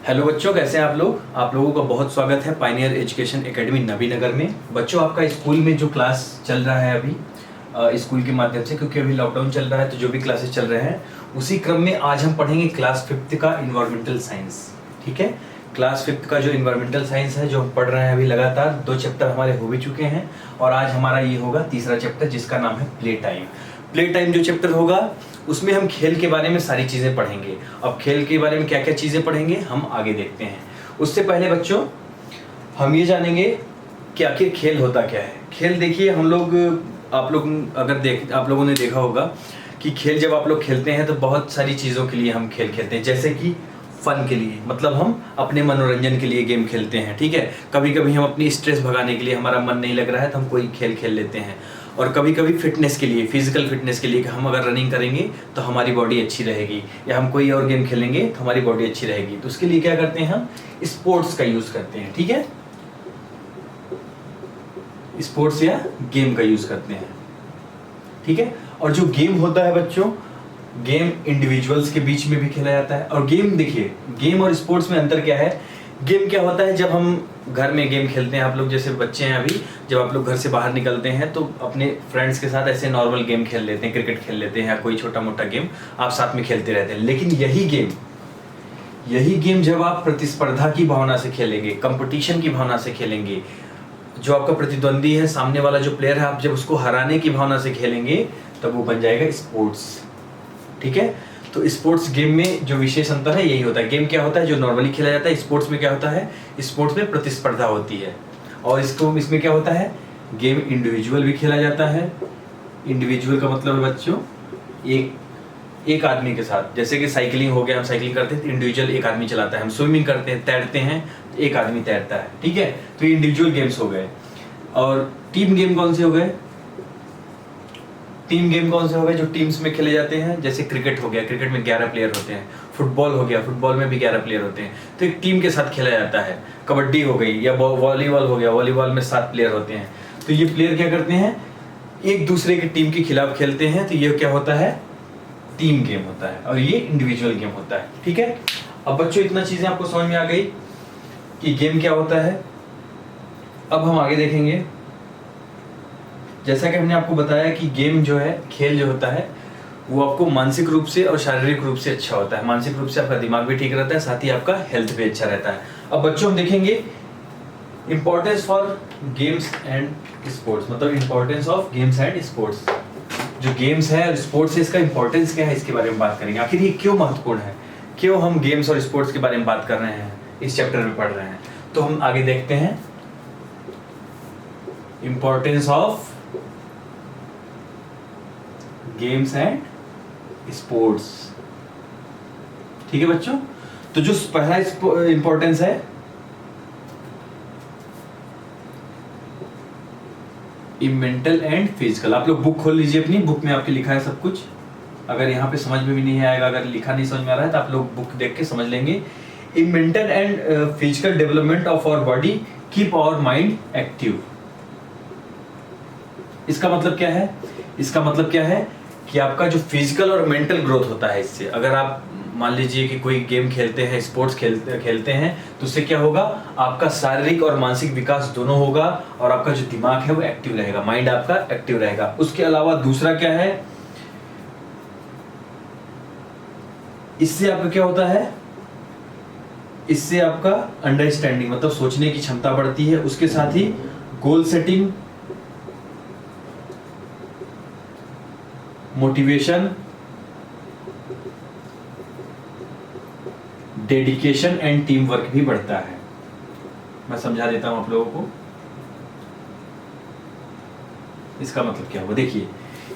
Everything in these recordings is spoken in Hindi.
हेलो बच्चों, कैसे हैं आप लोग। आप लोगों का बहुत स्वागत है पायनियर एजुकेशन एकेडमी नबीनगर में। बच्चों, आपका स्कूल में जो क्लास चल रहा है अभी स्कूल के माध्यम से, क्योंकि अभी लॉकडाउन चल रहा है तो जो भी क्लासेस चल रहे हैं उसी क्रम में आज हम पढ़ेंगे क्लास 5th का इन्वायरमेंटल साइंस। ठीक है, क्लास 5th का जो इन्वायरमेंटल साइंस है जो हम पढ़ रहे हैं अभी लगातार 2 चैप्टर हमारे हो भी चुके हैं और आज हमारा ये होगा तीसरा चैप्टर जिसका नाम है प्ले टाइम। प्ले टाइम जो चैप्टर होगा उसमें हम खेल के बारे में सारी चीज़ें पढ़ेंगे। अब खेल के बारे में क्या क्या चीज़ें पढ़ेंगे हम आगे देखते हैं। उससे पहले बच्चों हम ये जानेंगे कि आखिर खेल होता क्या है। खेल देखिए, हम लोग आप लोगों ने देखा होगा कि खेल जब आप लोग खेलते हैं तो बहुत सारी चीज़ों के लिए हम खेल खेलते हैं, जैसे कि फन के लिए, मतलब हम अपने मनोरंजन के लिए गेम खेलते हैं। ठीक है, कभी कभी हम अपनी स्ट्रेस भगाने के लिए, हमारा मन नहीं लग रहा है तो हम कोई खेल खेल लेते हैं। और कभी कभी फिटनेस के लिए, फिजिकल फिटनेस के लिए कि हम अगर रनिंग करेंगे तो हमारी बॉडी अच्छी रहेगी, या हम कोई और गेम खेलेंगे तो हमारी बॉडी अच्छी रहेगी, तो उसके लिए क्या करते हैं हम स्पोर्ट्स का यूज़ करते हैं। ठीक है, स्पोर्ट्स या गेम का यूज़ करते हैं। ठीक है, और जो गेम होता है बच्चों, गेम इंडिविजुअल्स के बीच में भी खेला जाता है। और गेम देखिए, गेम और स्पोर्ट्स में अंतर क्या है। गेम क्या होता है, जब हम घर में गेम खेलते हैं, आप लोग जैसे बच्चे हैं अभी, जब आप लोग घर से बाहर निकलते हैं तो अपने फ्रेंड्स के साथ ऐसे नॉर्मल गेम खेल लेते हैं, क्रिकेट खेल लेते हैं या कोई छोटा मोटा गेम आप साथ में खेलते रहते हैं। लेकिन यही गेम जब आप प्रतिस्पर्धा की भावना से खेलेंगे, कंपटीशन की भावना से खेलेंगे, जो आपका प्रतिद्वंदी है, सामने वाला जो प्लेयर है, आप जब उसको हराने की भावना से खेलेंगे तब वो बन जाएगा स्पोर्ट्स। ठीक है, तो स्पोर्ट्स गेम में जो विशेष अंतर है यही होता है। गेम क्या होता है जो नॉर्मली खेला जाता है, स्पोर्ट्स में क्या होता है, स्पोर्ट्स में प्रतिस्पर्धा होती है। और इसमें क्या होता है, गेम इंडिविजुअल भी खेला जाता है। इंडिविजुअल का मतलब है बच्चों एक आदमी के साथ, जैसे कि साइकिलिंग हो गया, हम साइकिलिंग करते हैं तो इंडिविजुअल एक आदमी चलाता है, हम स्विमिंग करते हैं, तैरते हैं तो एक आदमी तैरता है। ठीक है, तो ये इंडिविजुअल गेम्स हो गए। और टीम गेम कौन से हो गए, टीम गेम कौन से हो गए जो टीम्स में खेले जाते हैं, जैसे क्रिकेट हो गया, क्रिकेट में 11 प्लेयर होते हैं। फुटबॉल हो गया, फुटबॉल में भी 11 प्लेयर होते हैं, तो एक टीम के साथ खेला जाता है। कबड्डी हो गई या वॉलीबॉल हो गया, वॉलीबॉल में 7 प्लेयर होते हैं। तो ये प्लेयर क्या करते हैं, एक दूसरे की टीम के खिलाफ खेलते हैं, तो ये क्या होता है, टीम गेम होता है। और ये इंडिविजुअल गेम होता है। ठीक है, अब बच्चों इतना चीजें आपको समझ में आ गई कि गेम क्या होता है। अब हम आगे देखेंगे, जैसा कि हमने आपको बताया कि गेम जो है, खेल जो होता है वो आपको मानसिक रूप से और शारीरिक रूप से अच्छा होता है। मानसिक रूप से आपका दिमाग भी ठीक रहता है, साथ ही आपका हेल्थ भी अच्छा रहता है। अब बच्चों हम देखेंगे importance for games and sports, मतलब importance of games and sports. जो गेम्स है और स्पोर्ट्स है, इसका इंपॉर्टेंस क्या है, इसके बारे में बात करेंगे। आखिर ये क्यों महत्वपूर्ण है, क्यों हम गेम्स और स्पोर्ट्स के बारे में बात कर रहे हैं, इस चैप्टर में पढ़ रहे हैं। तो हम आगे देखते हैं importance of games and sports. ठीक है बच्चों, तो जो पहला इंपॉर्टेंस है, मेंटल एंड फिजिकल। आप लोग बुक खोल लीजिए अपनी, बुक में आपके लिखा है सब कुछ। अगर यहाँ पे समझ में भी नहीं आएगा, अगर लिखा नहीं समझ में आ रहा है तो आप लोग बुक देख के समझ लेंगे। In mental and physical development of our body keep our mind active. इसका मतलब क्या है, इसका मतलब क्या है कि आपका जो फिजिकल और मेंटल ग्रोथ होता है इससे, अगर आप मान लीजिए कि कोई गेम खेलते हैं, स्पोर्ट्स खेलते हैं, तो उससे क्या होगा, आपका शारीरिक और मानसिक विकास दोनों होगा और आपका जो दिमाग है वो एक्टिव रहेगा, माइंड आपका एक्टिव रहेगा। उसके अलावा दूसरा क्या है, इससे आपका क्या होता है, इससे आपका अंडरस्टैंडिंग मतलब सोचने की क्षमता बढ़ती है। उसके साथ ही goal setting, motivation, dedication and team work भी बढ़ता है। मैं समझा देता हूं आप लोगों को इसका मतलब क्या होगा। देखिए,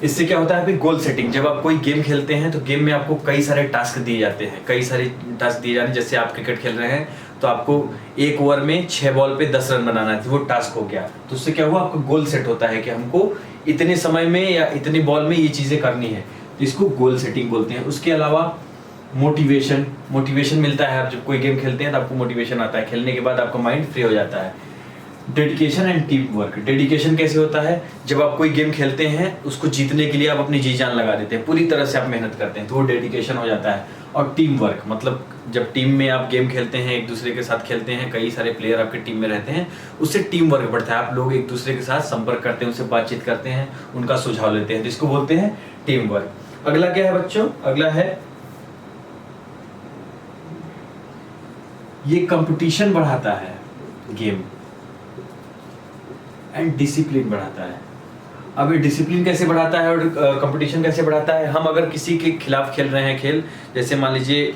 इससे क्या होता है, अभी गोल सेटिंग, जब आप कोई गेम खेलते हैं तो गेम में आपको कई सारे टास्क दिए जाते हैं, कई सारे टास्क दिए जाते हैं। जैसे आप क्रिकेट खेल रहे हैं तो आपको 1 ओवर में 6 बॉल पे 10 रन बनाना है, तो वो टास्क हो गया। तो उससे क्या हुआ, आपका गोल सेट होता है कि हमको इतने समय में या इतनी बॉल में ये चीजें करनी है, तो इसको गोल सेटिंग बोलते हैं। उसके अलावा मोटिवेशन मिलता है, आप जब कोई गेम खेलते हैं तो आपको मोटिवेशन आता है, खेलने के बाद आपका माइंड फ्री हो जाता है। Dedication and team work. Dedication कैसे होता है, जब आप कोई गेम खेलते हैं उसको जीतने के लिए आप अपनी जी जान लगा देते हैं, पूरी तरह से आप मेहनत करते हैं, तो वो डेडिकेशन हो जाता है। और टीम वर्क, मतलब जब टीम में आप गेम खेलते हैं, एक दूसरे के साथ खेलते हैं, कई सारे प्लेयर आपके टीम में रहते हैं, उससे टीम वर्क बढ़ता है। आप लोग एक दूसरे के साथ संपर्क करते हैं, उनसे बातचीत करते हैं, उनका सुझाव लेते हैं, जिसको बोलते हैं टीम वर्क। अगला क्या है बच्चों? अगला है ये कंपटीशन बढ़ाता है गेम एंड डिसिप्लिन बढ़ाता है। अब ये डिसिप्लिन कैसे बढ़ाता है और कंपटीशन कैसे बढ़ाता है? हम अगर किसी के खिलाफ खेल रहे हैं खेल, जैसे मान लीजिए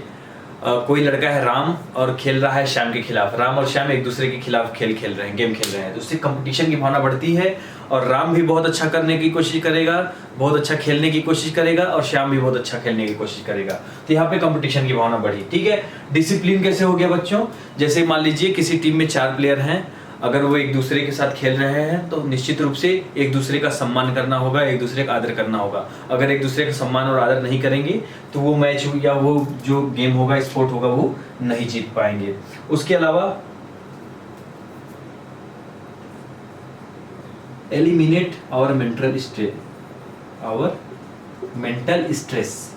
कोई लड़का है राम और खेल रहा है श्याम के खिलाफ, राम और श्याम एक दूसरे के खिलाफ खेल रहे हैं, गेम खेल रहे हैं, तो उससे कंपटीशन की भावना बढ़ती है और राम भी बहुत अच्छा करने की कोशिश करेगा, बहुत अच्छा खेलने की कोशिश करेगा और श्याम भी बहुत अच्छा खेलने की कोशिश करेगा। तो यहाँ पे कंपटीशन की भावना बढ़ी। ठीक है, डिसिप्लिन कैसे हो गया बच्चों? जैसे मान लीजिए किसी टीम में 4 प्लेयर हैं, अगर वो एक दूसरे के साथ खेल रहे हैं तो निश्चित रूप से एक दूसरे का सम्मान करना होगा, एक दूसरे का आदर करना होगा। अगर एक दूसरे का सम्मान और आदर नहीं करेंगे तो वो मैच या वो जो गेम होगा, स्पोर्ट होगा, वो नहीं जीत पाएंगे। उसके अलावा एलिमिनेट आवर मेंटल स्ट्रेस।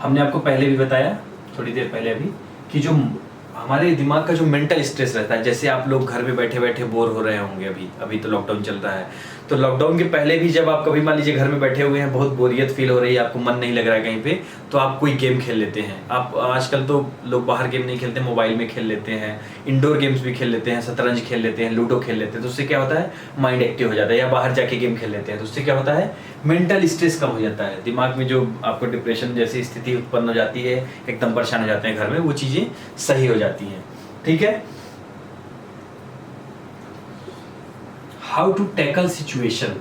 हमने आपको पहले भी बताया, थोड़ी देर पहले अभी, कि जो हमारे दिमाग का जो मेंटल स्ट्रेस रहता है, जैसे आप लोग घर में बैठे बैठे बोर हो रहे होंगे, अभी तो लॉकडाउन चल रहा है, तो लॉकडाउन के पहले भी जब आप कभी मान लीजिए घर में बैठे हुए हैं, बहुत बोरियत फील हो रही है, आपको मन नहीं लग रहा है कहीं पे, तो आप कोई गेम खेल लेते हैं। आप आजकल तो लोग बाहर गेम नहीं खेलते, मोबाइल में खेल लेते हैं, इंडोर गेम्स भी खेल लेते हैं, शतरंज खेल लेते हैं, लूडो खेल लेते हैं, तो उससे क्या होता है, माइंड एक्टिव हो जाता है। या बाहर जाके गेम खेल लेते हैं तो उससे क्या होता है, मेंटल स्ट्रेस कम हो जाता है। दिमाग में जो आपको डिप्रेशन जैसी स्थिति उत्पन्न हो जाती है, एकदम परेशान हो जाते हैं घर में, वो चीजें सही हो जाती हैं। ठीक है, हाउ टू टैकल सिचुएशन,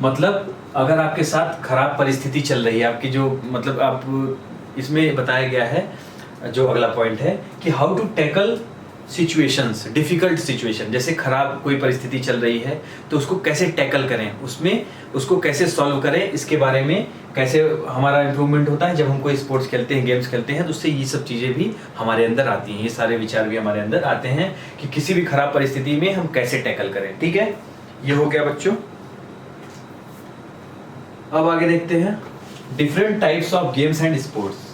मतलब अगर आपके साथ खराब परिस्थिति चल रही है आपकी, जो मतलब आप इसमें बताया गया है, जो अगला पॉइंट है कि how to tackle situations, difficult situation, जैसे खराब कोई परिस्थिति चल रही है तो उसको कैसे टैकल करें, उसमें उसको कैसे सॉल्व करें, इसके बारे में कैसे हमारा इंप्रूवमेंट होता है। जब हम कोई स्पोर्ट्स खेलते हैं, गेम्स खेलते हैं, तो उससे ये सब चीज़ें भी हमारे अंदर आती हैं, ये सारे विचार भी हमारे अंदर आते हैं कि किसी भी खराब परिस्थिति में हम कैसे टैकल करें। ठीक है, ये हो गया बच्चों। अब आगे देखते हैं different types of games and sports.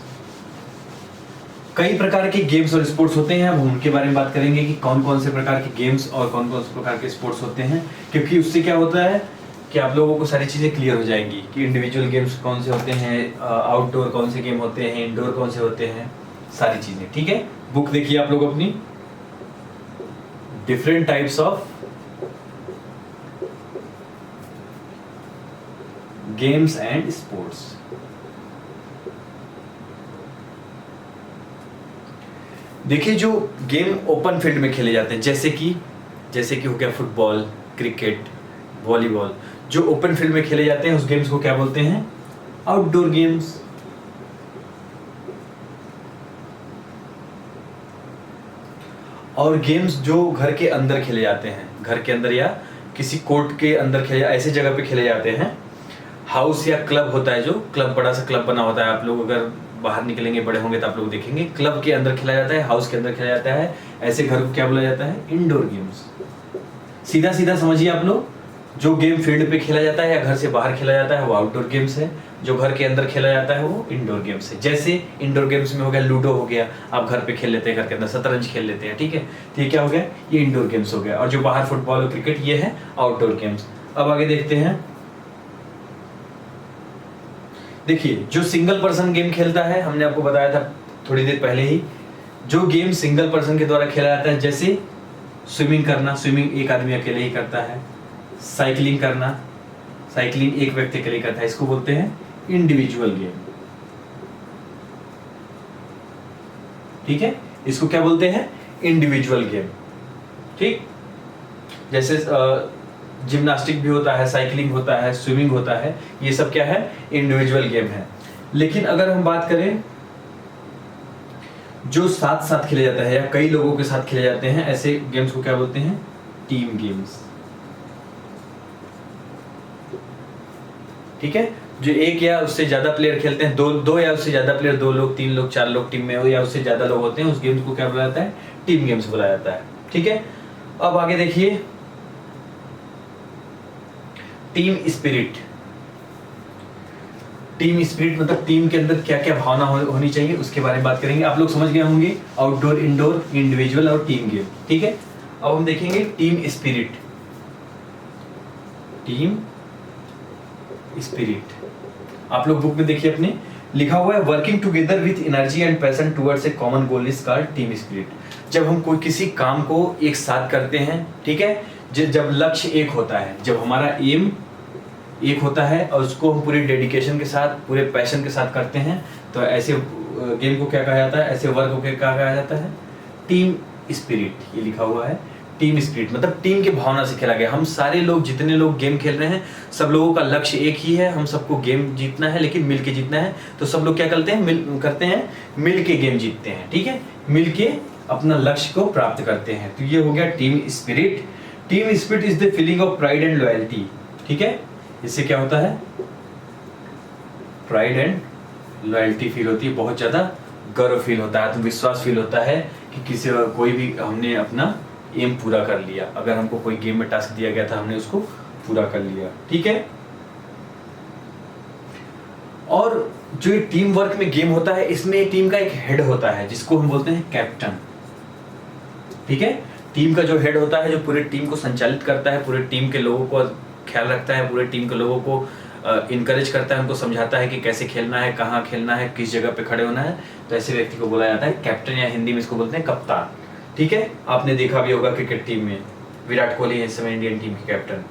कई प्रकार के गेम्स और स्पोर्ट्स होते हैं, अब हम उनके बारे में बात करेंगे कि कौन कौन से प्रकार के गेम्स और कौन कौन से प्रकार के स्पोर्ट्स होते हैं, क्योंकि उससे क्या होता है कि आप लोगों को सारी चीज़ें क्लियर हो जाएंगी कि इंडिविजुअल गेम्स कौन से होते हैं, आउटडोर कौन से गेम होते हैं, इंडोर कौन से होते हैं, सारी चीज़ें। ठीक है, बुक देखिए आप लोग अपनी, different types of games and sports. देखिए, जो गेम ओपन फील्ड में खेले जाते हैं, जैसे कि हो गया फुटबॉल, क्रिकेट, वॉलीबॉल, जो ओपन फील्ड में खेले जाते हैं उस गेम्स को क्या बोलते हैं, आउटडोर गेम्स। और गेम्स जो घर के अंदर खेले जाते हैं, घर के अंदर या किसी कोर्ट के अंदर खेले, ऐसे जगह पे खेले जाते हैं, हाउस या क्लब होता है, जो क्लब, बड़ा सा क्लब बना होता है, आप लोग अगर बाहर निकलेंगे, बड़े होंगे तो आप लोग देखेंगे, क्लब के अंदर खेला जाता है, हाउस के अंदर खेला जाता है, ऐसे घर को क्या बोला जाता है, इंडोर गेम्स। सीधा सीधा समझिए आप लोग, जो गेम फील्ड पे खेला जाता है या घर से बाहर खेला जाता है वो आउटडोर गेम्स है, जो घर के अंदर खेला जाता है वो इंडोर गेम्स है। जैसे इंडोर गेम्स में हो गया लूडो हो गया, आप घर पे खेल लेते हैं, घर के अंदर शतरंज खेल लेते हैं। ठीक है, तो ये क्या हो गया, ये इंडोर गेम्स हो गया। और जो बाहर फुटबॉल और क्रिकेट, ये है आउटडोर गेम्स। अब आगे देखते हैं, देखिए जो सिंगल पर्सन गेम खेलता है, हमने आपको बताया था थोड़ी देर पहले ही, जो गेम सिंगल पर्सन के द्वारा खेला जाता है, जैसे स्विमिंग करना, स्विमिंग एक आदमी अकेले ही करता है, साइकिलिंग करना, साइकिलिंग एक व्यक्ति अकेले करता है, इसको बोलते हैं इंडिविजुअल गेम। ठीक है, इसको क्या बोलते हैं, इंडिविजुअल गेम। ठीक, जैसे जिम्नास्टिक भी होता है, साइकिलिंग होता है, स्विमिंग होता है, ये सब क्या है, इंडिविजुअल गेम है। लेकिन अगर हम बात करें जो साथ साथ खेले जाता है या कई लोगों के साथ खेले जाते हैं, ऐसे गेम्स को क्या बोलते हैं, टीम गेम्स। ठीक है, जो एक या उससे ज्यादा प्लेयर खेलते हैं, दो या उससे ज्यादा प्लेयर, 2 लोग, 3 लोग, 4 लोग टीम में हो या उससे ज्यादा लोग होते हैं, उस गेम्स को क्या बोला जाता है, टीम गेम्स बोला जाता है। ठीक है, अब आगे देखिए, टीम स्पिरिट। टीम स्पिरिट मतलब टीम के अंदर क्या क्या भावना होनी चाहिए उसके बारे में बात करेंगे। आप लोग समझ गए होंगे आउटडोर, इंडोर, इंडिविजुअल और टीम गेम, ठीक है। अब हम देखेंगे टीम स्पिरिट। टीम स्पिरिट आप लोग बुक में देखिए अपने लिखा हुआ है, working together with energy and passion towards a common goal is called team spirit. जब हम कोई किसी काम को एक साथ करते हैं, ठीक है, जब लक्ष्य एक होता है, जब हमारा एम एक होता है और उसको हम पूरे डेडिकेशन के साथ, पूरे पैशन के साथ करते हैं, तो ऐसे गेम को क्या कहा जाता है, ऐसे वर्क को क्या कहा जाता है, टीम स्पिरिट। ये लिखा हुआ है टीम स्पिरिट मतलब टीम की भावना से खेला गया। हम सारे लोग, जितने लोग गेम खेल रहे हैं, सब लोगों का लक्ष्य एक ही है, हम सबको गेम जीतना है, लेकिन मिल के जीतना है। तो सब लोग क्या करते हैं, मिल के गेम जीतते हैं, ठीक है, मिल के अपना लक्ष्य को प्राप्त करते हैं। तो ये हो गया team spirit. Team spirit is the feeling of pride and loyalty, ठीक है। इससे क्या होता है, प्राइड एंड लॉयल्टी फील होती है, बहुत ज्यादा गर्व फील होता है, आत्मविश्वास फील होता है कि किसी कोई भी हमने अपना एम पूरा कर लिया। अगर हमको कोई गेम में टास्क दिया गया था, हमने उसको पूरा कर लिया, ठीक है। और जो ये टीम वर्क में गेम होता है, इसमें टीम का एक हेड होता है जिसको हम बोलते हैं कैप्टन, ठीक है। टीम का जो हेड होता है, जो पूरे टीम को संचालित करता है, पूरे टीम के लोगों को ख्याल रखता है, पूरे टीम के लोगों को इनकरेज करता है, उनको समझाता है कि कैसे खेलना है, कहाँ खेलना है, किस जगह पे खड़े होना है। तो ऐसे व्यक्ति को बोला जाता है कैप्टन, या हिंदी में इसको बोलते हैं कप्तान, ठीक है। आपने देखा भी होगा क्रिकेट टीम में विराट कोहली इस समय इंडियन टीम के कैप्टन।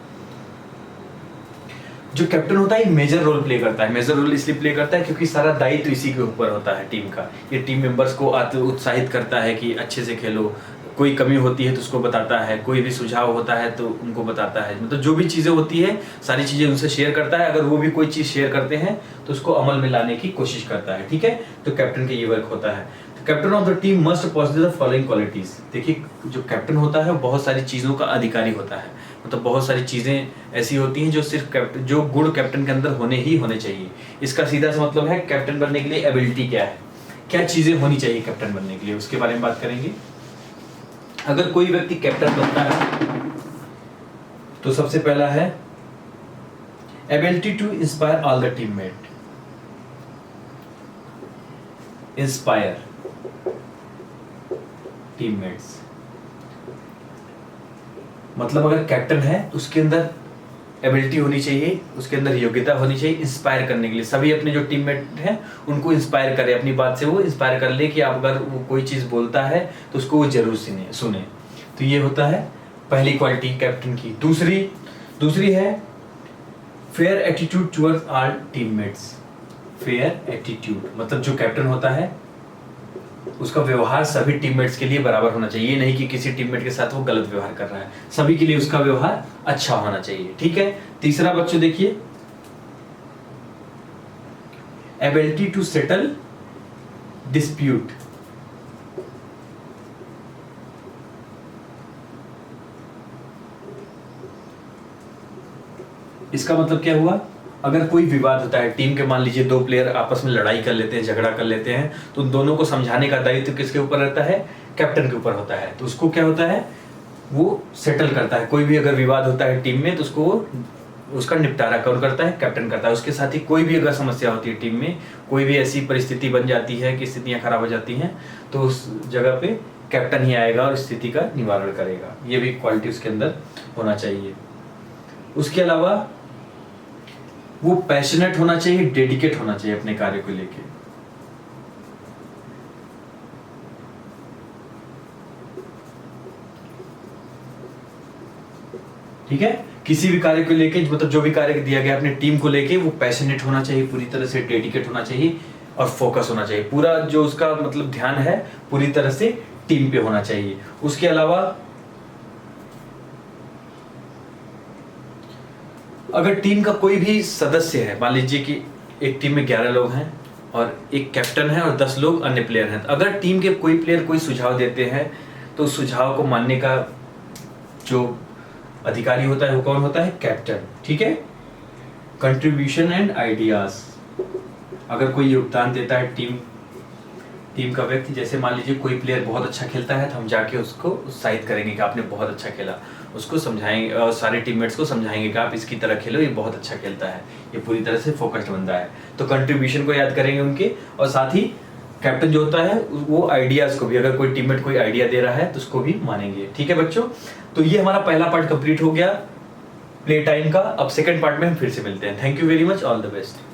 जो कैप्टन होता है मेजर रोल प्ले करता है। मेजर रोल इसलिए प्ले करता है क्योंकि सारा दायित्व इसी के ऊपर होता है टीम का। ये टीम मेंबर्स को उत्साहित करता है कि अच्छे से खेलो, कोई कमी होती है तो उसको बताता है, कोई भी सुझाव होता है तो उनको बताता है, मतलब जो भी चीज़ें होती है सारी चीज़ें उनसे शेयर करता है। अगर वो भी कोई चीज़ शेयर करते हैं तो उसको अमल में लाने की कोशिश करता है, ठीक है। तो कैप्टन के ये वर्क होता है। Captain of the team must possesses the following qualities. देखिए, जो कैप्टन होता है वो बहुत सारी चीज़ों का अधिकारी होता है, मतलब बहुत सारी चीज़ें ऐसी होती हैं जो सिर्फ जो गुण कैप्टन के अंदर होने चाहिए। इसका सीधा सा मतलब है कैप्टन बनने के लिए एबिलिटी क्या है, क्या चीज़ें होनी चाहिए कैप्टन बनने के लिए, उसके बारे में बात करेंगे। अगर कोई व्यक्ति कैप्टन बनता है तो सबसे पहला है ability to inspire all the teammate. Inspire teammates मतलब अगर कैप्टन है तो उसके अंदर एबिलिटी होनी चाहिए, उसके अंदर योग्यता होनी चाहिए इंस्पायर करने के लिए। सभी अपने जो टीममेट हैं उनको इंस्पायर करे, अपनी बात से वो इंस्पायर कर ले कि आप अगर वो कोई चीज़ बोलता है तो उसको वो जरूर सुने। तो ये होता है पहली क्वालिटी कैप्टन की। दूसरी है fair attitude towards all teammates. Fair attitude मतलब जो कैप्टन होता है उसका व्यवहार सभी टीममेट्स के लिए बराबर होना चाहिए। ये नहीं कि किसी टीममेट के साथ वो गलत व्यवहार कर रहा है, सभी के लिए उसका व्यवहार अच्छा होना चाहिए, ठीक है। तीसरा बच्चों देखिए, एबिलिटी टू सेटल डिस्प्यूट। इसका मतलब क्या हुआ, अगर कोई विवाद होता है टीम के, मान लीजिए दो प्लेयर आपस में लड़ाई कर लेते हैं, झगड़ा कर लेते हैं, तो उन दोनों को समझाने का दायित्व किसके ऊपर रहता है, कैप्टन के ऊपर होता है। तो उसको क्या होता है, वो सेटल करता है। कोई भी अगर विवाद होता है टीम में तो उसको उसका निपटारा कौन करता है, कैप्टन करता है। उसके साथ ही कोई भी अगर समस्या होती है टीम में, कोई भी ऐसी परिस्थिति बन जाती है कि स्थितियां खराब हो जाती हैं, तो उस जगह पे कैप्टन ही आएगा और स्थिति का निवारण करेगा। ये भी क्वालिटी उसके अंदर होना चाहिए। उसके अलावा वो पैशनेट होना चाहिए, डेडिकेट होना चाहिए अपने कार्य को लेके। ठीक है, किसी भी कार्य को लेके, मतलब जो भी कार्य दिया गया अपने टीम को लेके, वो पैशनेट होना चाहिए, पूरी तरह से डेडिकेट होना चाहिए और फोकस होना चाहिए। पूरा जो उसका मतलब ध्यान है पूरी तरह से टीम पे होना चाहिए। उसके अलावा अगर टीम का कोई भी सदस्य है, मान लीजिए कि एक टीम में 11 लोग हैं और एक कैप्टन है और 10 लोग अन्य प्लेयर हैं, तो अगर टीम के कोई प्लेयर कोई सुझाव देते हैं तो उस सुझाव को मानने का जो अधिकारी होता है वो कौन होता है, कैप्टन। ठीक है, कंट्रीब्यूशन एंड आइडियाज, अगर कोई योगदान देता है टीम का व्यक्ति, जैसे मान लीजिए कोई प्लेयर बहुत अच्छा खेलता है तो हम जाके उसको उत्साहित करेंगे कि आपने बहुत अच्छा खेला, उसको समझाएंगे और सारे टीममेट्स को समझाएंगे कि आप इसकी तरह खेलो, ये बहुत अच्छा खेलता है, ये पूरी तरह से फोकस्ड बंदा है। तो कंट्रीब्यूशन को याद करेंगे उनके, और साथ ही कैप्टन जो होता है वो आइडियाज को भी, अगर कोई टीममेट कोई आइडिया दे रहा है तो उसको भी मानेंगे। ठीक है बच्चों, तो ये हमारा पहला पार्ट कंप्लीट हो गया प्ले टाइम का। अब सेकंड पार्ट में हम फिर से मिलते हैं। Thank you very much, all the best.